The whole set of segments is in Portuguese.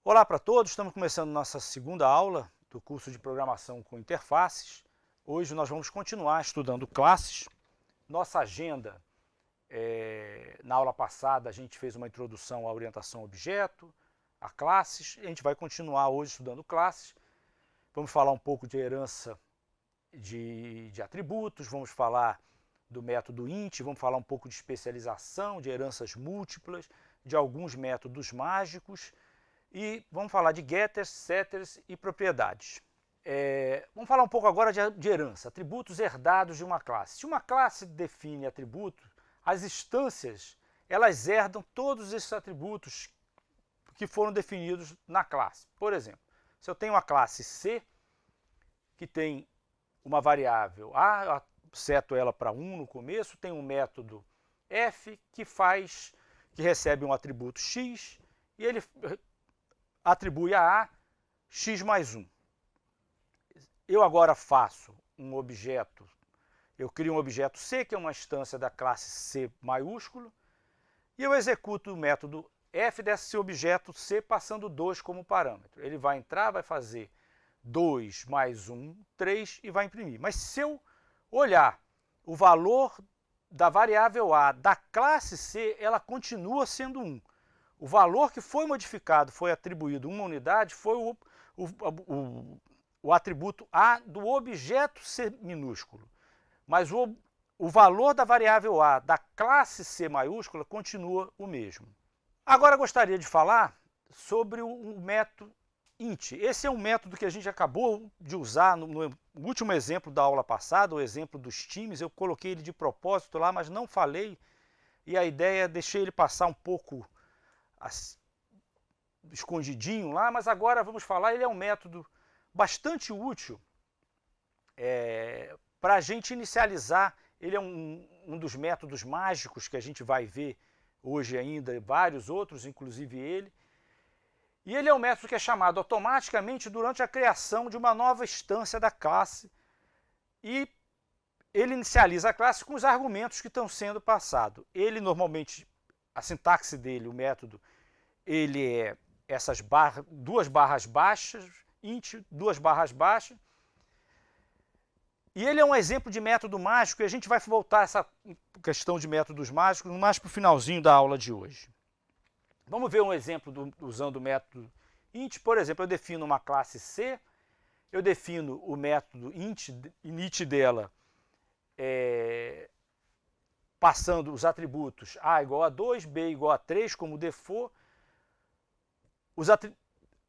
Olá para todos, estamos começando nossa segunda aula do curso de Programação com Interfaces. Hoje nós vamos continuar estudando classes. Nossa agenda, na aula passada a gente fez uma introdução à orientação a objeto, a classes, e a gente vai continuar hoje estudando classes. Vamos falar um pouco de herança de atributos, vamos falar do método int, vamos falar um pouco de especialização, de heranças múltiplas, de alguns métodos mágicos, e vamos falar de getters, setters e propriedades. Vamos falar um pouco agora de herança, atributos herdados de uma classe. Se uma classe define atributos, as instâncias elas herdam todos esses atributos que foram definidos na classe. Por exemplo, se eu tenho uma classe C, que tem uma variável A, seto ela para 1 no começo, tem um método F que recebe um atributo X, e ele atribui a A x mais 1. Eu agora faço um objeto, eu crio um objeto C, que é uma instância da classe C maiúsculo, e eu executo o método F desse objeto C passando 2 como parâmetro. Ele vai entrar, vai fazer 2 mais 1, 3 e vai imprimir. Mas se eu olhar o valor da variável A da classe C, ela continua sendo 1. O valor que foi modificado, foi atribuído uma unidade, foi o atributo A do objeto C minúsculo. Mas o valor da variável A da classe C maiúscula continua o mesmo. Agora gostaria de falar sobre o método int. Esse é um método que a gente acabou de usar no último exemplo da aula passada, o exemplo dos times. Eu coloquei ele de propósito lá, mas não falei, e a ideia é deixar ele passar um pouco escondidinho lá, mas agora vamos falar. Ele é um método bastante útil para a gente inicializar. Ele é um dos métodos mágicos que a gente vai ver hoje ainda, vários outros, inclusive ele. E ele é um método que é chamado automaticamente durante a criação de uma nova instância da classe, e ele inicializa a classe com os argumentos que estão sendo passados. Ele normalmente, a sintaxe dele, o método, ele é essas duas barras baixas, int, duas barras baixas. E ele é um exemplo de método mágico, e a gente vai voltar a essa questão de métodos mágicos mais para o finalzinho da aula de hoje. Vamos ver um exemplo usando o método int. Por exemplo, eu defino uma classe C, eu defino o método init dela, passando os atributos A igual a 2, B igual a 3 como default.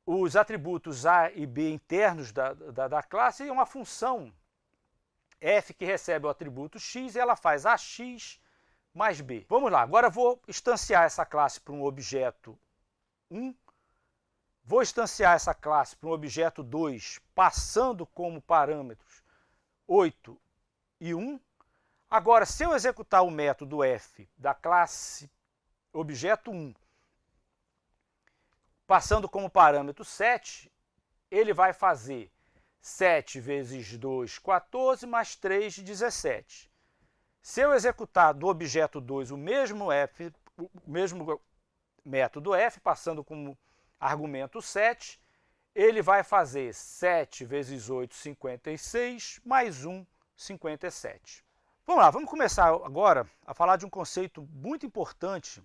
Os atributos A e B internos da classe, e uma função F que recebe o atributo X, e ela faz AX mais B. Vamos lá, agora eu vou instanciar essa classe para um objeto 1, vou instanciar essa classe para um objeto 2, passando como parâmetros 8 e 1. Agora, se eu executar o método F da classe objeto 1, passando como parâmetro 7, ele vai fazer 7 vezes 2, 14, mais 3, 17. Se eu executar do objeto 2 o mesmo método F, passando como argumento 7, ele vai fazer 7 vezes 8, 56, mais 1, 57. Vamos lá, vamos começar agora a falar de um conceito muito importante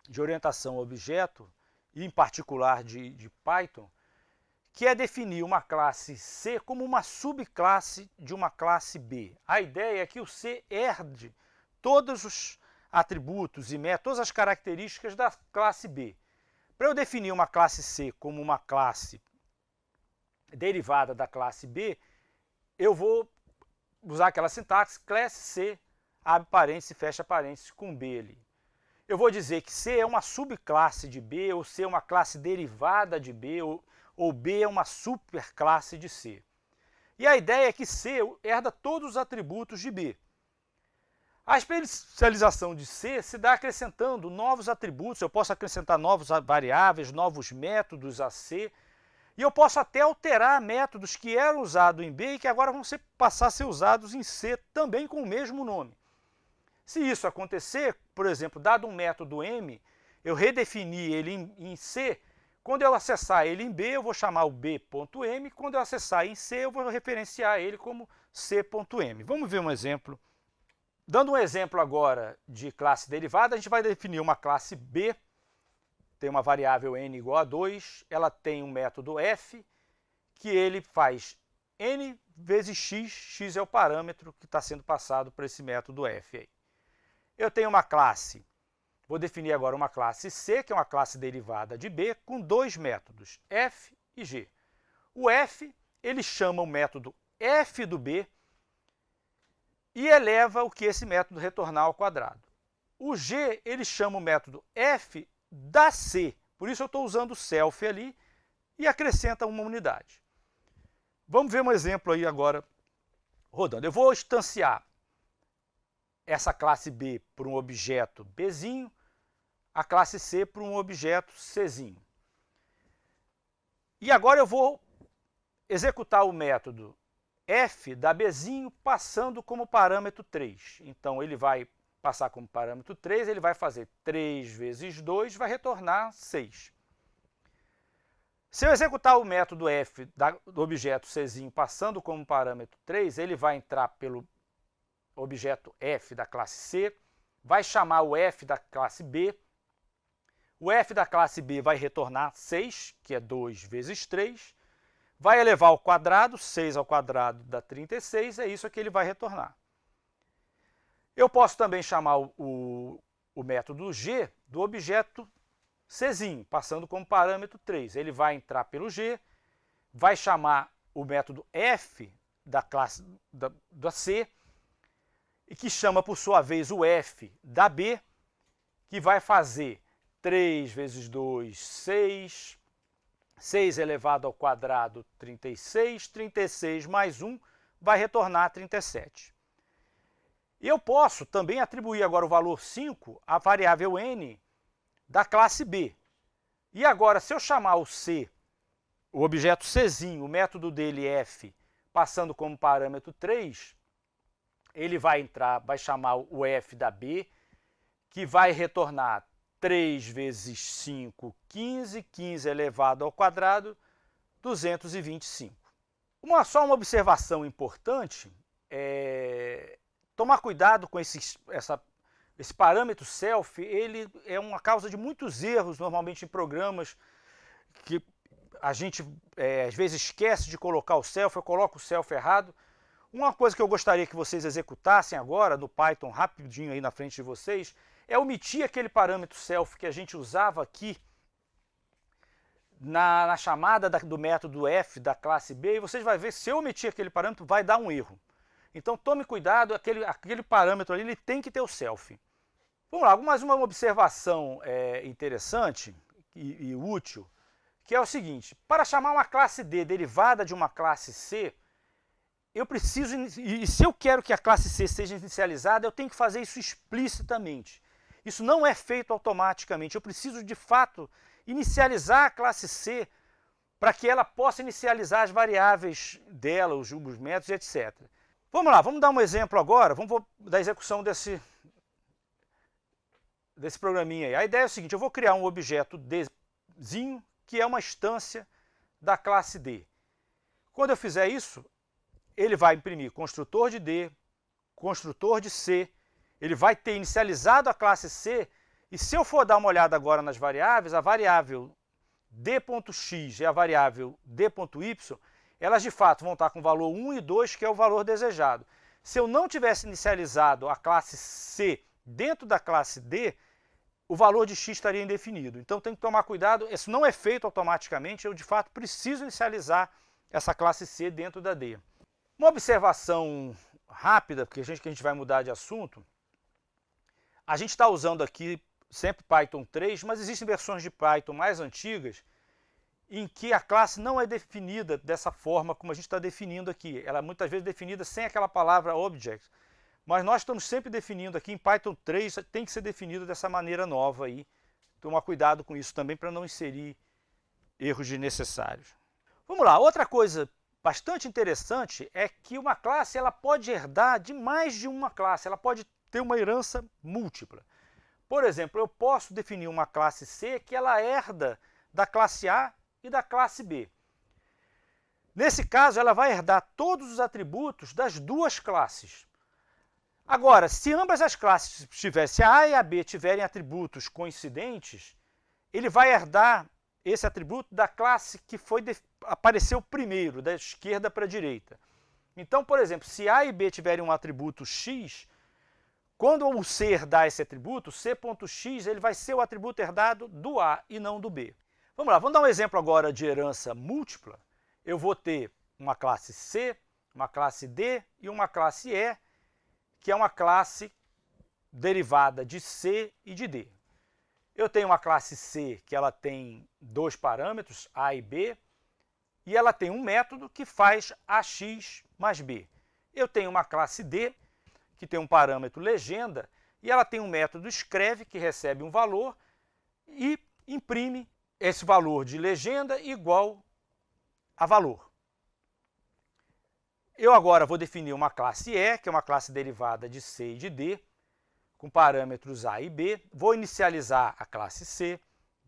de orientação a objeto, e em particular de Python, que é definir uma classe C como uma subclasse de uma classe B. A ideia é que o C herde todos os atributos e todas as características da classe B. Para eu definir uma classe C como uma classe derivada da classe B, eu vou usar aquela sintaxe class C, abre parênteses, fecha parênteses, com B ali. Eu vou dizer que C é uma subclasse de B, ou C é uma classe derivada de B, ou B é uma superclasse de C. E a ideia é que C herda todos os atributos de B. A especialização de C se dá acrescentando novos atributos. Eu posso acrescentar novas variáveis, novos métodos a C, e eu posso até alterar métodos que eram usados em B e que agora vão passar a ser usados em C também com o mesmo nome. Se isso acontecer, por exemplo, dado um método M, eu redefini ele em C Quando eu acessar ele em B, eu vou chamar o B.M. Quando eu acessar em C, eu vou referenciar ele como C.M. Vamos ver um exemplo. Dando um exemplo agora de classe derivada, a gente vai definir uma classe B, tem uma variável n igual a 2, ela tem um método f, que ele faz n vezes x, x é o parâmetro que está sendo passado para esse método f aí. Eu tenho uma classe, vou definir agora uma classe C, que é uma classe derivada de B, com dois métodos, f e g. O f, ele chama o método f do B e eleva o que esse método retornar ao quadrado. O g, ele chama o método f da C, por isso eu estou usando o self ali e acrescenta uma unidade. Vamos ver um exemplo aí agora rodando. Eu vou instanciar essa classe B por um objeto Bzinho, a classe C por um objeto Czinho. E agora eu vou executar o método f da Bzinho passando como parâmetro 3. Então ele vai passar como parâmetro 3, ele vai fazer 3 vezes 2, vai retornar 6. Se eu executar o método f do objeto Czinho passando como parâmetro 3, ele vai entrar pelo objeto f da classe C, vai chamar o f da classe B, o f da classe B vai retornar 6, que é 2 vezes 3, vai elevar ao quadrado, 6 ao quadrado dá 36, é isso que ele vai retornar. Eu posso também chamar o método g do objeto Czinho, passando como parâmetro 3. Ele vai entrar pelo g, vai chamar o método f da classe da C, e que chama, por sua vez, o f da B, que vai fazer 3 vezes 2, 6, 6 elevado ao quadrado, 36, 36 mais 1 vai retornar 37. E eu posso também atribuir agora o valor 5 à variável n da classe B. E agora, se eu chamar o C, o objeto Czinho, o método dele f, passando como parâmetro 3, ele vai entrar, vai chamar o f da B, que vai retornar 3 vezes 5, 15, 15 elevado ao quadrado, 225. Só uma observação importante é tomar cuidado com esse parâmetro self, ele é uma causa de muitos erros, normalmente em programas, que a gente às vezes esquece de colocar o self, eu coloco o self errado. Uma coisa que eu gostaria que vocês executassem agora, no Python, rapidinho aí na frente de vocês, é omitir aquele parâmetro self que a gente usava aqui na chamada do método f da classe B, e vocês vão ver, se eu omitir aquele parâmetro, vai dar um erro. Então tome cuidado, aquele parâmetro ali ele tem que ter o self. Vamos lá, mais uma observação interessante e útil, que é o seguinte: para chamar uma classe D derivada de uma classe C, eu preciso, e se eu quero que a classe C seja inicializada, eu tenho que fazer isso explicitamente. Isso não é feito automaticamente, eu preciso de fato inicializar a classe C para que ela possa inicializar as variáveis dela, os métodos, etc. Vamos lá, vamos dar um exemplo agora, vamos da execução desse programinha aí. A ideia é o seguinte: eu vou criar um objeto Dzinho, que é uma instância da classe D. Quando eu fizer isso, ele vai imprimir construtor de D, construtor de C, ele vai ter inicializado a classe C, e se eu for dar uma olhada agora nas variáveis, a variável d.x e a variável d.y, elas de fato vão estar com o valor 1 e 2, que é o valor desejado. Se eu não tivesse inicializado a classe C dentro da classe D, o valor de x estaria indefinido. Então tem que tomar cuidado, isso não é feito automaticamente, eu de fato preciso inicializar essa classe C dentro da D. Uma observação rápida, porque a gente vai mudar de assunto, a gente está usando aqui sempre Python 3, mas existem versões de Python mais antigas em que a classe não é definida dessa forma como a gente está definindo aqui. Ela é muitas vezes definida sem aquela palavra object, mas nós estamos sempre definindo aqui em Python 3, tem que ser definido dessa maneira nova aí. Tomar cuidado com isso também para não inserir erros desnecessários. Vamos lá, outra coisa bastante interessante é que uma classe ela pode herdar de mais de uma classe, ela pode ter uma herança múltipla. Por exemplo, eu posso definir uma classe C que ela herda da classe A e da classe B. Nesse caso, ela vai herdar todos os atributos das duas classes. Agora, se ambas as classes tivessem, a A e a B tiverem atributos coincidentes, ele vai herdar esse atributo da classe que apareceu primeiro, da esquerda para a direita. Então, por exemplo, se A e B tiverem um atributo x, quando o C herdar esse atributo, C.x, ele vai ser o atributo herdado do A e não do B. Vamos lá, vamos dar um exemplo agora de herança múltipla. Eu vou ter uma classe C, uma classe D e uma classe E, que é uma classe derivada de C e de D. Eu tenho uma classe C que ela tem dois parâmetros, A e B, e ela tem um método que faz AX mais B. Eu tenho uma classe D, que tem um parâmetro legenda, e ela tem um método escreve, que recebe um valor e imprime esse valor de legenda igual a valor. Eu agora vou definir uma classe E, que é uma classe derivada de C e de D, com parâmetros A e B, vou inicializar a classe C,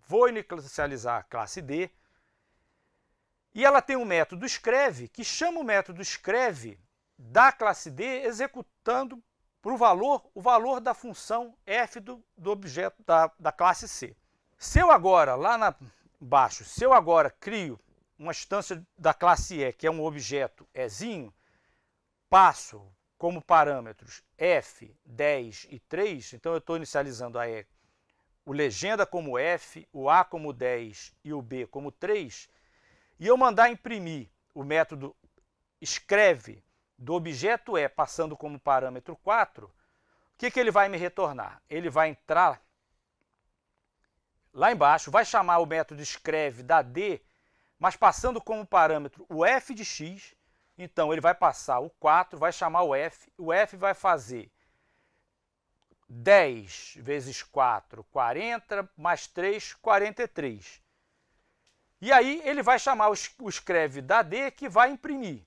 vou inicializar a classe D, e ela tem um método escreve, que chama o método escreve da classe D executando para o valor da função f do objeto da classe C. Se eu agora, lá embaixo, se eu agora crio uma instância da classe E, que é um objeto Ezinho, passo como parâmetros f, 10 e 3, então eu estou inicializando a E, o legenda como f, o A como 10 e o B como 3, e eu mandar imprimir o método escreve do objeto E passando como parâmetro 4, o que ele vai me retornar? Ele vai entrar lá embaixo, vai chamar o método escreve da D, mas passando como parâmetro o f de x, então ele vai passar o 4, vai chamar o F vai fazer 10 vezes 4, 40, mais 3, 43. E aí ele vai chamar o escreve da D, que vai imprimir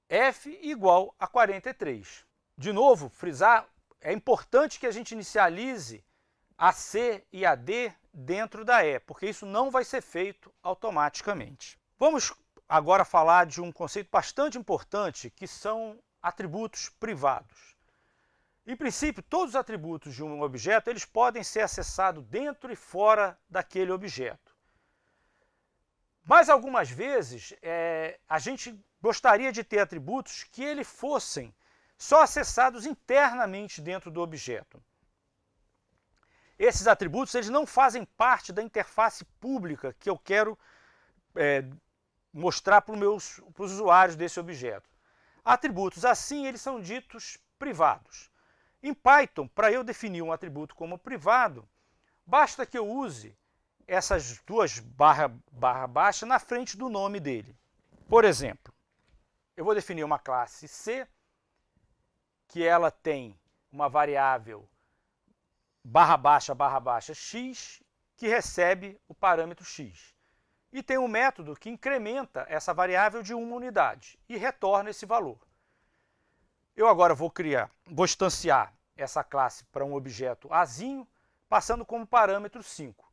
F igual a 43. De novo, frisar, é importante que a gente inicialize a C e a D dentro da E, porque isso não vai ser feito automaticamente. Vamos agora falar de um conceito bastante importante, que são atributos privados. Em princípio, todos os atributos de um objeto eles podem ser acessados dentro e fora daquele objeto. Mas algumas vezes a gente gostaria de ter atributos que eles fossem só acessados internamente dentro do objeto. Esses atributos eles não fazem parte da interface pública que eu quero mostrar para os usuários desse objeto. Atributos assim, eles são ditos privados. Em Python, para eu definir um atributo como privado, basta que eu use essas duas barra baixa na frente do nome dele. Por exemplo, eu vou definir uma classe C, que ela tem uma variável barra baixa x, que recebe o parâmetro x. E tem um método que incrementa essa variável de uma unidade e retorna esse valor. Eu agora vou instanciar essa classe para um objeto Azinho, passando como parâmetro 5.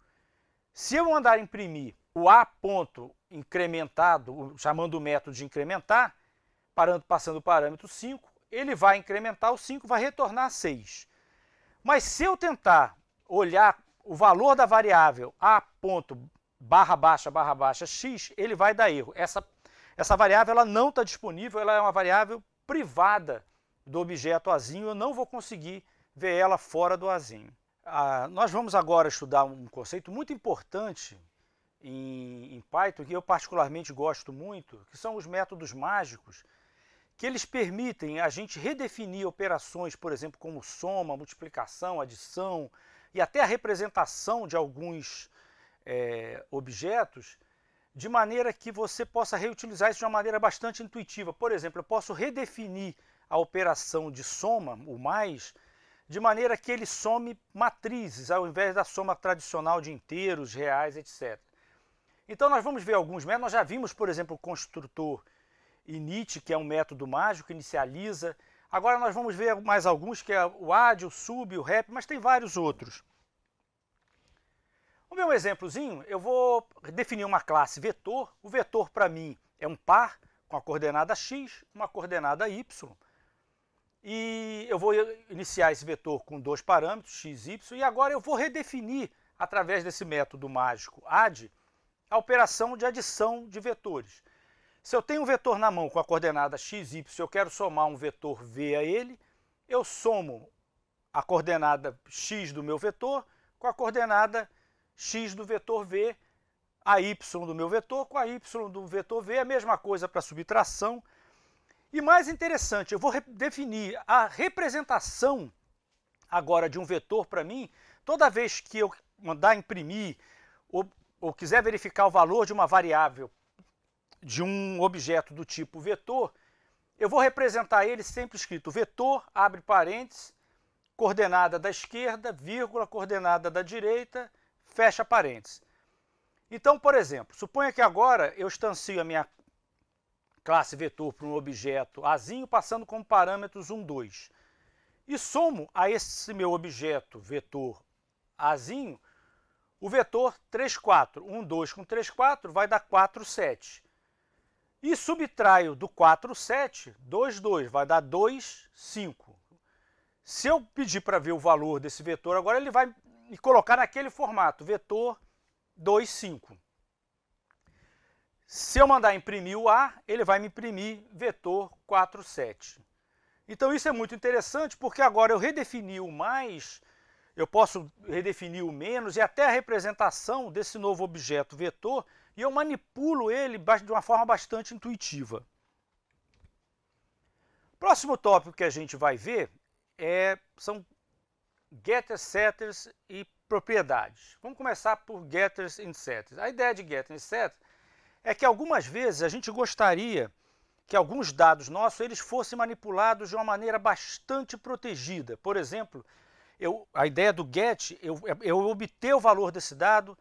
Se eu mandar imprimir o A ponto incrementado, chamando o método de incrementar, passando o parâmetro 5, ele vai incrementar o 5, vai retornar 6. Mas se eu tentar olhar o valor da variável A ponto barra baixa x, ele vai dar erro. Essa variável ela não está disponível, ela é uma variável privada do objeto Azinho, eu não vou conseguir ver ela fora do Azinho. Nós vamos agora estudar um conceito muito importante em Python, que eu particularmente gosto muito, que são os métodos mágicos, que eles permitem a gente redefinir operações, por exemplo, como soma, multiplicação, adição e até a representação de alguns objetos, de maneira que você possa reutilizar isso de uma maneira bastante intuitiva. Por exemplo, eu posso redefinir a operação de soma, o mais, de maneira que ele some matrizes, ao invés da soma tradicional de inteiros, reais, etc. Então nós vamos ver alguns métodos, nós já vimos, por exemplo, o construtor init, que é um método mágico, inicializa. Agora nós vamos ver mais alguns, que é o add, o sub, o rep, mas tem vários outros. Vamos ver um exemplozinho? Eu vou definir uma classe vetor. O vetor, para mim, é um par com a coordenada x, uma coordenada y. E eu vou iniciar esse vetor com dois parâmetros, x e y, e agora eu vou redefinir, através desse método mágico add, a operação de adição de vetores. Se eu tenho um vetor na mão com a coordenada x, y, eu quero somar um vetor v a ele, eu somo a coordenada x do meu vetor com a coordenada x do vetor v, a y do meu vetor com a y do vetor v, a mesma coisa para subtração. E mais interessante, eu vou definir a representação agora de um vetor para mim, toda vez que eu mandar imprimir ou quiser verificar o valor de uma variável de um objeto do tipo vetor, eu vou representar ele sempre escrito vetor, abre parênteses, coordenada da esquerda, vírgula, coordenada da direita, fecha parênteses. Então, por exemplo, suponha que agora eu instancio a minha classe vetor para um objeto azinho, passando como parâmetros 1, 2. E somo a esse meu objeto vetor azinho o vetor 3, 4. 1, 2 com 3, 4 vai dar 4, 7. E subtraio do 4, 7, 2, 2, vai dar 2, 5. Se eu pedir para ver o valor desse vetor, agora ele vai me colocar naquele formato, vetor 2, 5. Se eu mandar imprimir o A, ele vai me imprimir vetor 4, 7. Então isso é muito interessante, porque agora eu redefini o mais, eu posso redefinir o menos e até a representação desse novo objeto vetor, e eu manipulo ele de uma forma bastante intuitiva. Próximo tópico que a gente vai ver são getters, setters e propriedades. Vamos começar por getters e setters. A ideia de getters e setters é que algumas vezes a gente gostaria que alguns dados nossos eles fossem manipulados de uma maneira bastante protegida. Por exemplo, a ideia do get, eu obter o valor desse dado,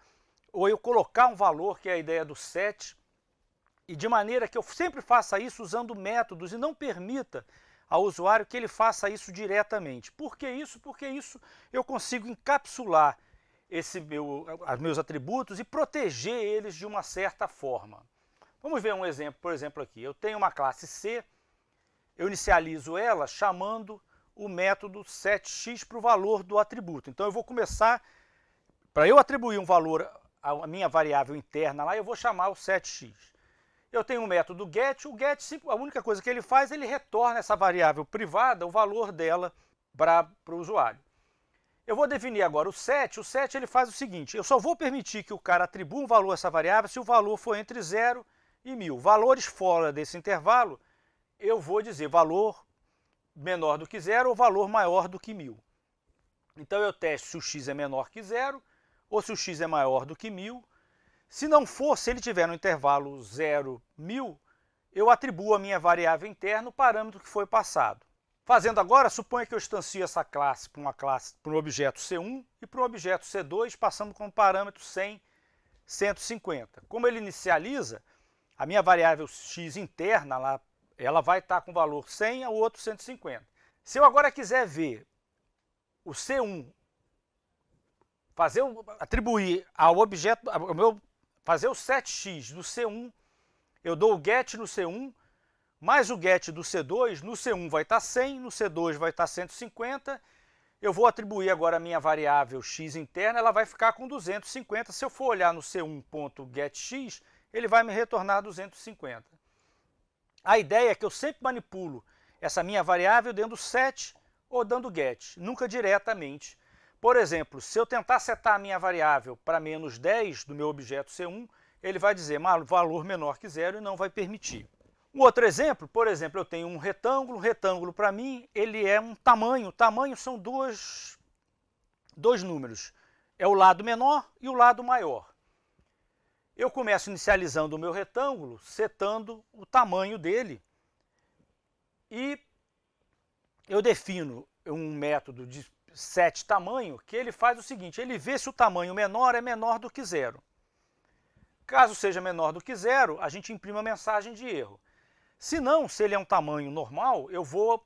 ou eu colocar um valor, que é a ideia do set, e de maneira que eu sempre faça isso usando métodos e não permita ao usuário que ele faça isso diretamente. Por que isso? Porque isso eu consigo encapsular os meus atributos e proteger eles de uma certa forma. Vamos ver um exemplo, por exemplo, aqui. Eu tenho uma classe C, eu inicializo ela chamando o método setX para o valor do atributo. Então eu vou começar, para eu atribuir um valor à minha variável interna lá, eu vou chamar o setX. Eu tenho um método get, o get, a única coisa que ele faz, ele retorna essa variável privada, o valor dela para o usuário. Eu vou definir agora o set ele faz o seguinte, eu só vou permitir que o cara atribua um valor a essa variável se o valor for entre 0 e 1000. Valores fora desse intervalo, eu vou dizer valor menor do que 0 ou valor maior do que 1000. Então eu testo se o x é menor que 0 ou se o x é maior do que 1000. Se não for, se ele tiver no intervalo 0, 1000, eu atribuo a minha variável interna o parâmetro que foi passado. Fazendo agora, suponha que eu instancio essa classe para um objeto C1 e para um objeto C2, passando como parâmetro 100, 150. Como ele inicializa, a minha variável x interna, ela vai estar com o valor 100 e o outro 150. Se eu agora quiser ver o C1, atribuir ao objeto, fazer o setX do C1, eu dou o get no C1, mais o get do C2, no C1 vai estar 100, no C2 vai estar 150, eu vou atribuir agora a minha variável x interna, ela vai ficar com 250, se eu for olhar no C1.getX, ele vai me retornar 250. A ideia é que eu sempre manipulo essa minha variável dando set ou dando get, nunca diretamente. Por exemplo, se eu tentar setar a minha variável para menos 10 do meu objeto C1, ele vai dizer valor menor que 0 e não vai permitir. Um outro exemplo, por exemplo, eu tenho um retângulo para mim, ele é um tamanho. Tamanho são dois números, é o lado menor e o lado maior. Eu começo inicializando o meu retângulo, setando o tamanho dele. E eu defino um método de set tamanho que ele faz o seguinte, ele vê se o tamanho menor é menor do que 0. Caso seja menor do que 0, a gente imprime a mensagem de erro. Se não, se ele é um tamanho normal, eu vou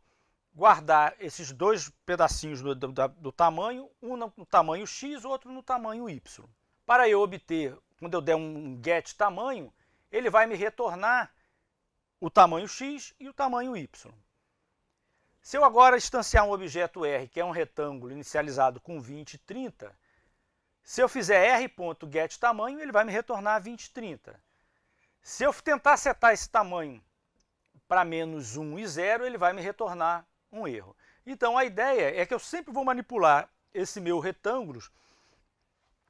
guardar esses dois pedacinhos do tamanho, um no tamanho x, outro no tamanho y. Para eu obter, quando eu der um get tamanho, ele vai me retornar o tamanho x e o tamanho y. Se eu agora instanciar um objeto R, que é um retângulo inicializado com 20 e 30, se eu fizer r.getTamanho, ele vai me retornar 20 e 30. Se eu tentar setar esse tamanho para menos 1 e 0, ele vai me retornar um erro. Então a ideia é que eu sempre vou manipular esse meu retângulo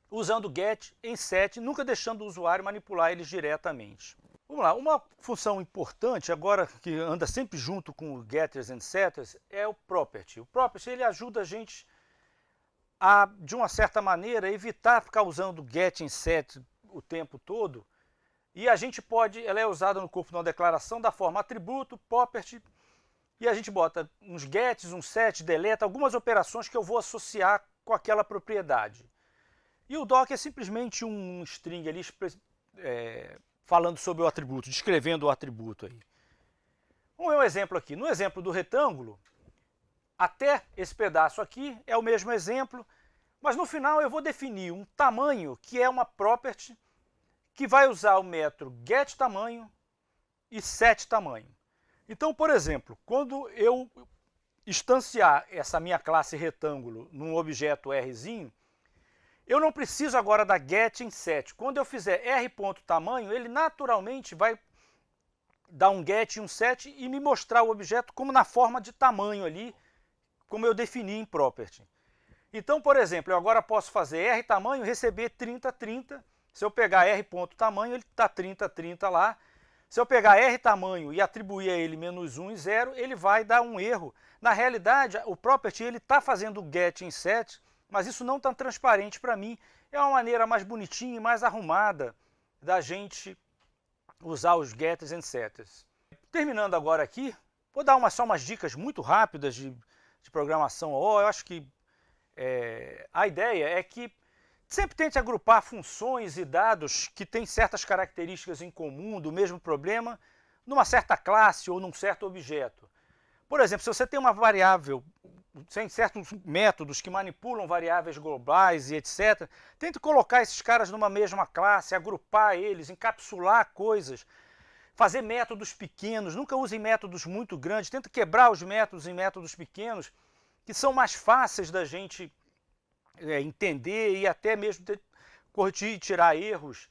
usando get em set, nunca deixando o usuário manipular eles diretamente. Vamos lá, uma função importante agora que anda sempre junto com o getters and setters é o property. O property ele ajuda a gente a, de uma certa maneira, evitar ficar usando get em set o tempo todo. E a gente pode, ela é usada no corpo de uma declaração da forma atributo, property, e a gente bota uns gets, um set, deleta, algumas operações que eu vou associar com aquela propriedade. E o doc é simplesmente um string ali falando sobre o atributo, descrevendo o atributo aí. Vamos ver um exemplo aqui. No exemplo do retângulo, até esse pedaço aqui é o mesmo exemplo, mas no final eu vou definir um tamanho que é uma property que vai usar o método getTamanho e setTamanho. Então, por exemplo, quando eu instanciar essa minha classe retângulo num objeto Rzinho, eu não preciso agora da get em set. Quando eu fizer r.tamanho, ele naturalmente vai dar um get e um set e me mostrar o objeto como na forma de tamanho ali, como eu defini em property. Então, por exemplo, eu agora posso fazer r.tamanho e receber 30, 30. Se eu pegar r.tamanho, ele está 30, 30 lá. Se eu pegar r.tamanho e atribuir a ele menos 1 e 0, ele vai dar um erro. Na realidade, o property está fazendo o get em set, mas isso não está transparente para mim. É uma maneira mais bonitinha e mais arrumada da gente usar os getters and setters. Terminando agora aqui, vou dar só umas dicas muito rápidas de programação. Eu acho que a ideia é que sempre tente agrupar funções e dados que têm certas características em comum do mesmo problema numa certa classe ou num certo objeto. Por exemplo, se você tem uma variável, tem certos métodos que manipulam variáveis globais e etc., tente colocar esses caras numa mesma classe, agrupar eles, encapsular coisas, fazer métodos pequenos, nunca use métodos muito grandes, tenta quebrar os métodos em métodos pequenos, que são mais fáceis da gente entender e até mesmo corrigir e tirar erros.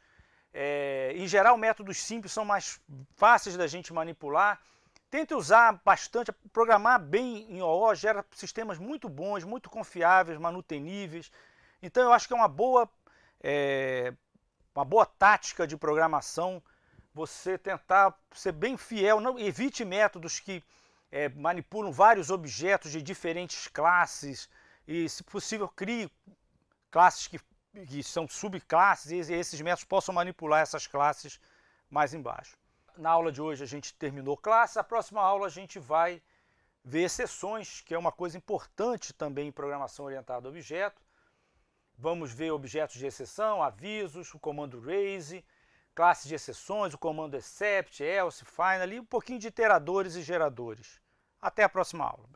Em geral, métodos simples são mais fáceis da gente manipular. Tente usar bastante, programar bem em OO, gera sistemas muito bons, muito confiáveis, manuteníveis. Então eu acho que é uma boa tática de programação você tentar ser bem fiel, não evite métodos que manipulam vários objetos de diferentes classes e, se possível, crie classes que são subclasses e esses métodos possam manipular essas classes mais embaixo. Na aula de hoje a gente terminou classe, a próxima aula a gente vai ver exceções, que é uma coisa importante também em programação orientada a objeto. Vamos ver objetos de exceção, avisos, o comando raise, classes de exceções, o comando except, else, final, e um pouquinho de iteradores e geradores. Até a próxima aula.